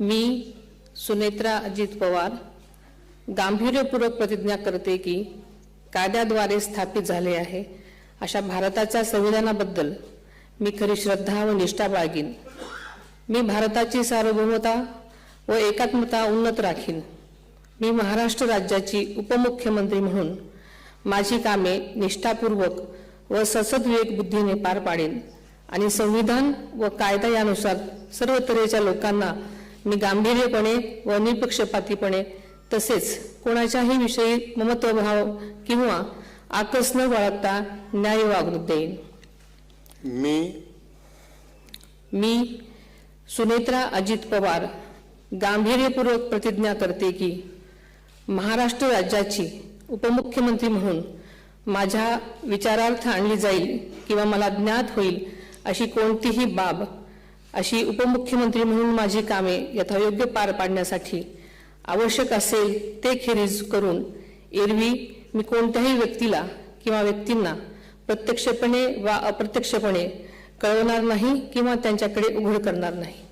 मी सुनेत्रा अजित पवार गांभीर्यपूर्वक प्रतिज्ञा करते की कायद्याद्वारे स्थापित झाले आहे अशा भारताच्या संविधानाबद्दल मी खरी श्रद्धा व निष्ठा बाळगीन। मी भारताची सार्वभौमता व एकात्मता उन्नत राखीन। मी महाराष्ट्र राज्याची उपमुख्यमंत्री म्हणून माझी कामे निष्ठापूर्वक व ससद्विवेक बुद्धीने पार पाडेन आणि संविधान व कायदा यानुसार सर्व तऱ्हेच्या लोकांना मी गांभीर्यपणे व निपक्षपातीपणे तसेच कोणाच्याही विषयी ममत्वभाव किंवा आकस न बाळगता न्याय वागणूक देईन। मी सुनेत्रा अजित पवार गांभीर्यपूर्वक प्रतिज्ञा करते की महाराष्ट्र राज्याची उपमुख्यमंत्री म्हणून माझ्या विचारार्थ आणली जाईल किंवा मला ज्ञात होईल अशी कोणतीही बाब अशी उपमुख्यमंत्री म्हणून माझी कामे यथायोग्य पार पाडण्यासाठी आवश्यक असेल ते खेरीज करून एरवी मी कोणत्याही व्यक्तीला किंवा व्यक्तींना प्रत्यक्षपणे वा अप्रत्यक्षपणे कळवणार नाही किंवा त्यांच्याकडे उघड करणार नाही।